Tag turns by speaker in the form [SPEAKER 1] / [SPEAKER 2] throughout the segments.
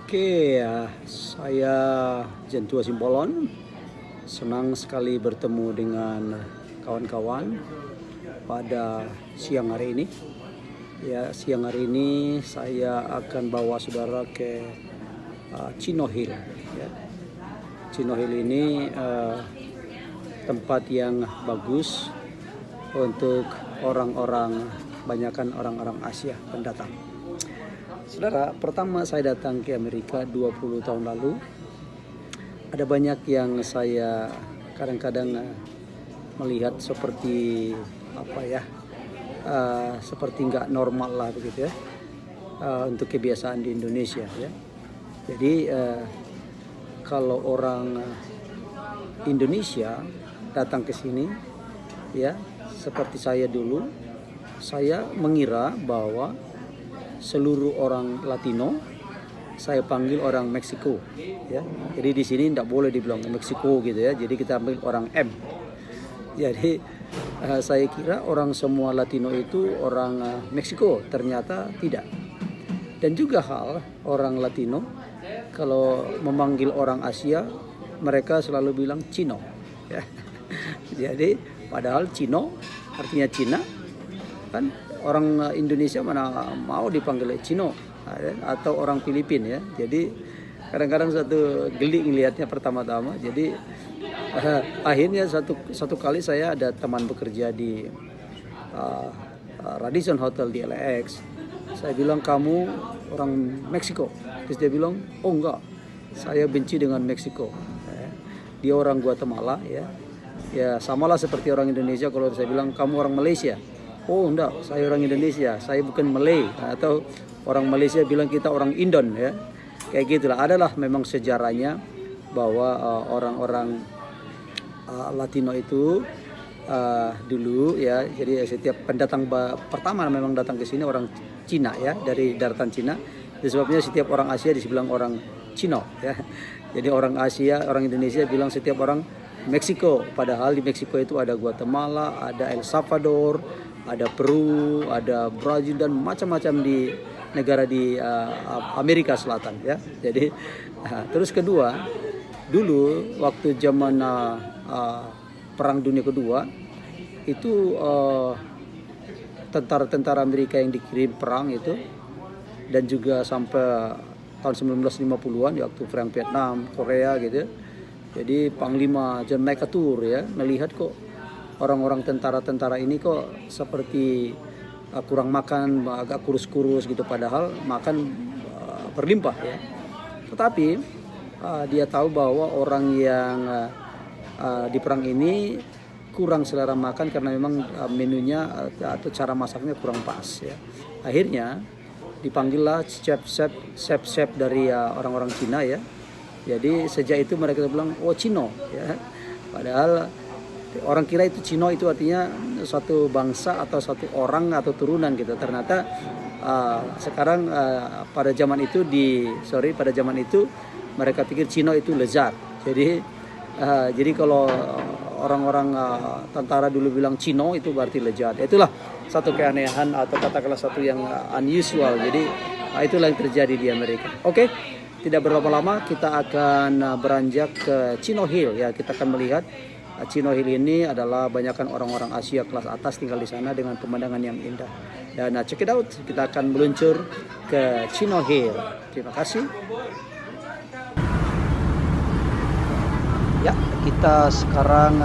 [SPEAKER 1] Oke ya, saya Jentua Simbolon. Senang sekali bertemu dengan kawan-kawan pada siang hari ini. Ya, siang hari ini saya akan bawa saudara ke Chino Hill. Ya. Chino Hill ini tempat yang bagus untuk orang-orang, banyakkan orang-orang Asia pendatang. Saudara, pertama saya datang ke Amerika 20 tahun lalu. Ada banyak yang saya kadang-kadang melihat seperti seperti nggak normal lah begitu ya, untuk kebiasaan di Indonesia ya. Jadi kalau orang Indonesia datang ke sini ya, seperti saya dulu, saya mengira bahwa seluruh orang Latino saya panggil orang Meksiko ya. Jadi di sini tidak boleh dibilang Meksiko gitu ya. Jadi kita ambil orang M. Jadi saya kira orang semua Latino itu orang Meksiko, ternyata tidak. Dan juga hal orang Latino kalau memanggil orang Asia mereka selalu bilang Cino ya. Jadi padahal Cino artinya Cina kan. Orang Indonesia mana mau dipanggil Cino atau orang Filipina ya. Jadi kadang-kadang satu geli ngelihatnya pertama-tama. Jadi akhirnya satu kali saya ada teman bekerja di Radisson Hotel di LAX. Saya bilang, kamu orang Meksiko? Terus dia bilang, oh enggak, saya benci dengan Meksiko. Dia orang Guatemala ya. Ya samalah seperti orang Indonesia kalau saya bilang kamu orang Malaysia. Oh enggak, saya orang Indonesia, saya bukan Malay. Atau orang Malaysia bilang kita orang Indon ya. Kayak gitulah, adalah memang sejarahnya bahwa orang-orang Latino itu dulu ya, jadi setiap pendatang pertama memang datang ke sini orang Cina ya, dari daratan Cina. Itu sebabnya setiap orang Asia dibilang orang Cino ya. Jadi orang Asia, orang Indonesia bilang setiap orang Meksiko, padahal di Meksiko itu ada Guatemala, ada El Salvador, ada Peru, ada Brazil, dan macam-macam di negara di Amerika Selatan ya. Jadi terus kedua, dulu waktu zaman Perang Dunia Kedua itu tentara-tentara Amerika yang dikirim perang itu, dan juga sampai tahun 1950-an waktu perang Vietnam, Korea gitu. Jadi Panglima John MacArthur ya melihat kok orang-orang tentara-tentara ini kok seperti kurang makan, agak kurus-kurus gitu, padahal makan berlimpah ya. Tetapi dia tahu bahwa orang yang di perang ini kurang selera makan karena memang menunya atau cara masaknya kurang pas ya. Akhirnya dipanggillah chef dari orang-orang Cina ya. Jadi sejak itu mereka bilang oh Cino ya. Padahal orang kira itu Cino itu artinya suatu bangsa atau satu orang atau turunan gitu. Ternyata sekarang pada zaman itu mereka pikir Cino itu lezat. Jadi kalau orang-orang tentara dulu bilang Cino itu berarti lezat. Itulah satu keanehan atau katakanlah satu yang unusual. Jadi itulah yang terjadi di Amerika. Oke. Tidak berlama-lama kita akan beranjak ke Chino Hill ya. Kita akan melihat Chino Hill ini adalah banyakkan orang-orang Asia kelas atas tinggal di sana dengan pemandangan yang indah. Dan check it out, kita akan meluncur ke Chino Hill. Terima kasih. Ya, kita sekarang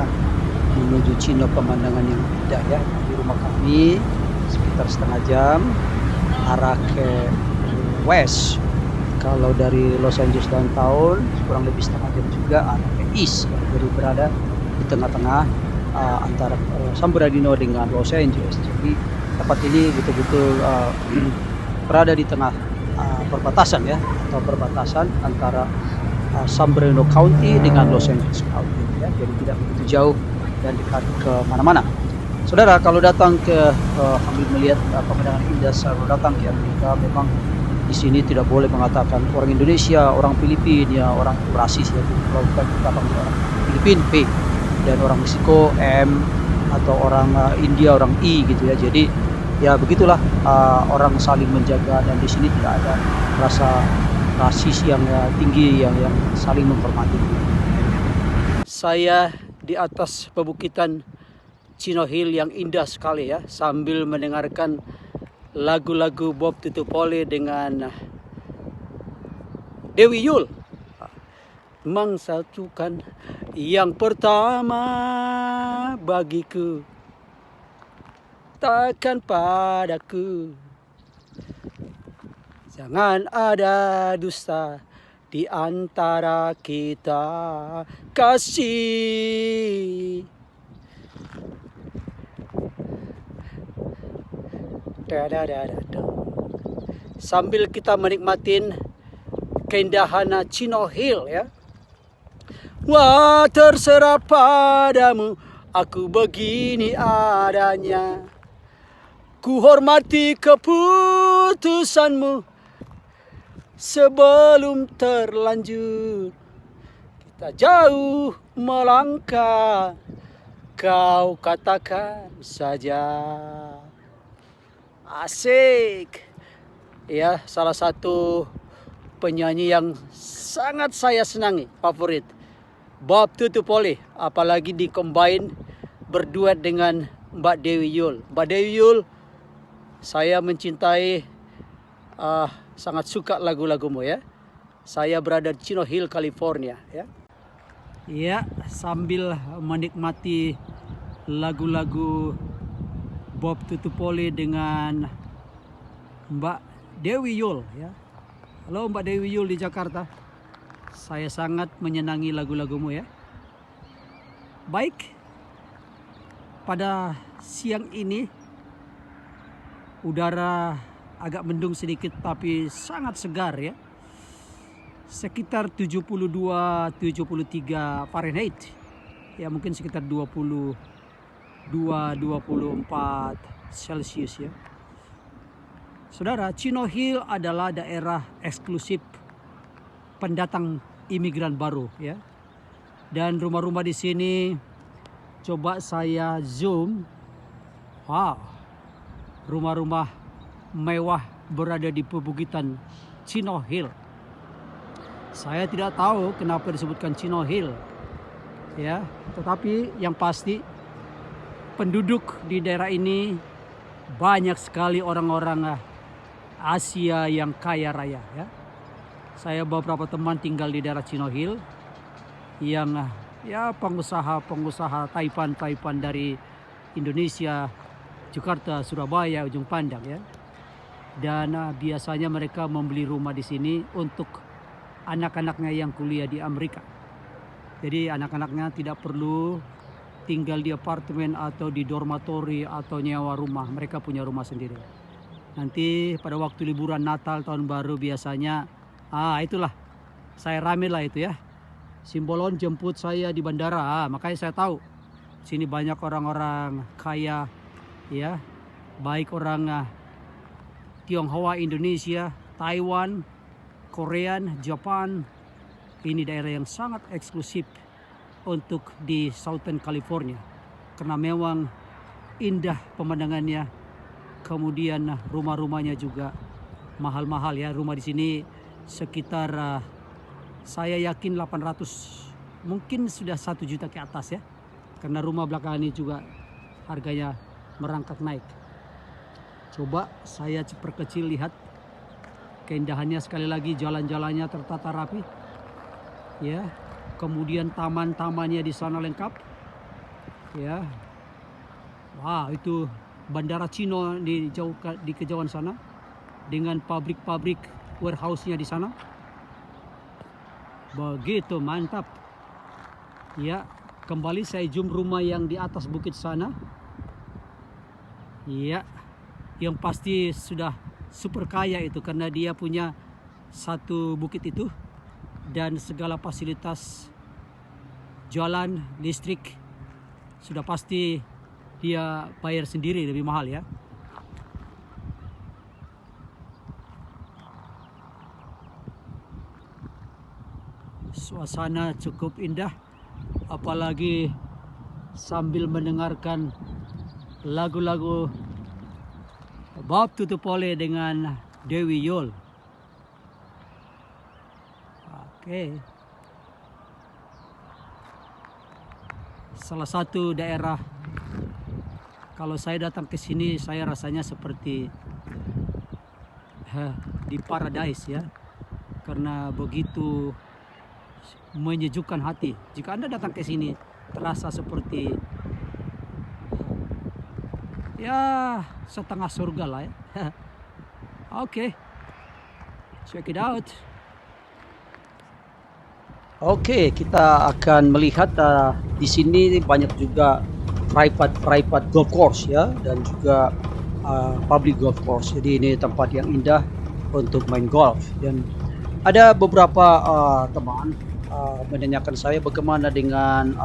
[SPEAKER 1] menuju Chino, pemandangan yang indah ya. Di rumah kami sekitar setengah jam arah ke west. Kalau dari Los Angeles downtown kurang lebih setengah jam juga arah ke east. Jadi berada di tengah-tengah antara San Bernardino dengan Los Angeles. Jadi tempat ini betul-betul berada di tengah perbatasan ya, atau perbatasan antara San Bernardino County dengan Los Angeles County ya. Jadi tidak begitu jauh dan dekat ke mana-mana. Saudara, kalau datang ke sambil melihat pemandangan indah, kalau datang ke Amerika memang di sini tidak boleh mengatakan orang Indonesia, orang Filipina, orang rasis ya. Kalau kita panggil orang Filipina P, dan orang Meksiko M, atau orang India orang I gitu ya. Jadi ya begitulah orang saling menjaga, dan di sini tidak ada rasa rasis yang tinggi yang saling menghormati. Saya di atas pebukitan Chino Hill yang indah sekali ya, sambil mendengarkan lagu-lagu Bob Tutupoli dengan Dewi Yull. Mengsatukan yang pertama bagiku, takkan padaku. Jangan ada dusta di antara kita, kasih. Sambil kita menikmatin keindahan Chino Hill ya. Wah, terserah padamu, aku begini adanya. Ku hormati keputusanmu sebelum terlanjur. Kita jauh melangkah, kau katakan saja. Asik. Ya, salah satu penyanyi yang sangat saya senangi, favorit, Bob Tutupoli, apalagi di-combine berduet dengan Mbak Dewi Yull. Mbak Dewi Yull, saya mencintai, sangat suka lagu-lagumu ya. Saya berada di Chino Hill, California ya. Ya, sambil menikmati lagu-lagu Bob Tutupoli dengan Mbak Dewi Yull ya. Halo Mbak Dewi Yull di Jakarta. Saya sangat menyenangi lagu-lagumu ya. Baik, pada siang ini udara agak mendung sedikit tapi sangat segar ya. Sekitar 72-73 Fahrenheit. Ya mungkin sekitar 22-24 Celcius ya. Saudara, Chino Hill adalah daerah eksklusif pendatang imigran baru ya. Dan rumah-rumah di sini coba saya zoom. Wow. Rumah-rumah mewah berada di pebukitan Chino Hill. Saya tidak tahu kenapa disebutkan Chino Hill ya, tetapi yang pasti penduduk di daerah ini banyak sekali orang-orang Asia yang kaya raya ya. Saya beberapa teman tinggal di daerah Chino Hill yang ya pengusaha Taipan dari Indonesia, Jakarta, Surabaya, Ujung Pandang ya. Dan biasanya mereka membeli rumah di sini untuk anak-anaknya yang kuliah di Amerika. Jadi anak-anaknya tidak perlu tinggal di apartemen atau di dormatori atau nyewa rumah. Mereka punya rumah sendiri. Nanti pada waktu liburan Natal, Tahun Baru biasanya, itulah, saya rame lah itu ya. Simbolon jemput saya di bandara, makanya saya tahu sini banyak orang-orang kaya ya. Baik orang Tionghoa, Indonesia, Taiwan, Korean, Jepang. Ini daerah yang sangat eksklusif untuk di Southern California. Karena memang indah pemandangannya. Kemudian rumah-rumahnya juga mahal-mahal ya. Rumah di sini sekitar saya yakin 800, mungkin sudah 1 juta ke atas ya. Karena rumah belakangan ini juga harganya merangkak naik. Coba saya perkecil, lihat keindahannya sekali lagi, jalan-jalannya tertata rapi. Ya, kemudian taman-tamannya di sana lengkap. Ya. Wah, itu Bandara Chino di kejauhan sana dengan pabrik-pabrik warehouse-nya di sana. Begitu mantap. Ya, kembali saya zoom rumah yang di atas bukit sana. Ya, yang pasti sudah super kaya itu karena dia punya satu bukit itu dan segala fasilitas jalan, listrik sudah pasti dia bayar sendiri, lebih mahal ya. Suasana cukup indah, apalagi sambil mendengarkan lagu-lagu Bob Tutupoli dengan Dewi Yull. Oke. Salah satu daerah, kalau saya datang ke sini saya rasanya seperti di paradise ya, karena begitu menyejukkan hati. Jika Anda datang ke sini terasa seperti ya setengah surga lah ya. Oke, check it out. Oke, kita akan melihat di sini banyak juga private golf course ya, dan juga public golf course. Jadi ini tempat yang indah untuk main golf. Dan ada beberapa teman menanyakan saya bagaimana dengan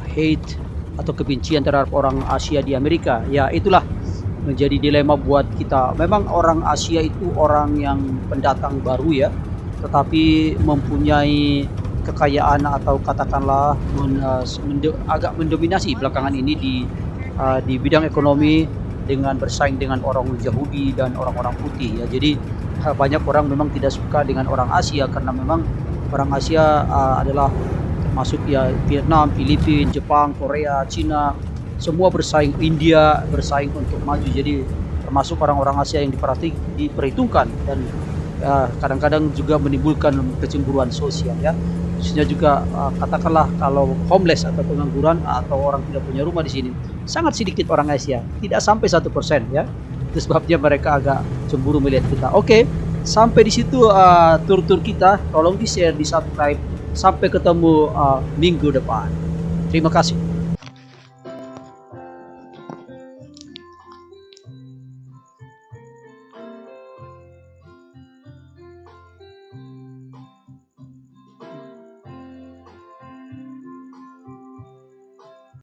[SPEAKER 1] hate atau kebencian terhadap orang Asia di Amerika. Ya, itulah menjadi dilema buat kita. Memang orang Asia itu orang yang pendatang baru ya, tetapi mempunyai kekayaan atau katakanlah agak mendominasi belakangan ini di bidang ekonomi dengan bersaing dengan orang Yahudi dan orang-orang putih ya. Jadi banyak orang memang tidak suka dengan orang Asia karena memang orang Asia adalah termasuk ya Vietnam, Filipina, Jepang, Korea, Cina, semua bersaing, India bersaing untuk maju. Jadi termasuk orang-orang Asia yang diperhitungkan dan kadang-kadang juga menimbulkan kecemburuan sosial ya. Khususnya juga katakanlah kalau homeless atau pengangguran atau orang tidak punya rumah di sini sangat sedikit orang Asia, tidak sampai 1% ya. Itu sebabnya mereka agak cemburu melihat kita. Oke, sampai di situ tur-tur kita. Tolong di share, di subscribe. Sampai ketemu minggu depan. Terima kasih.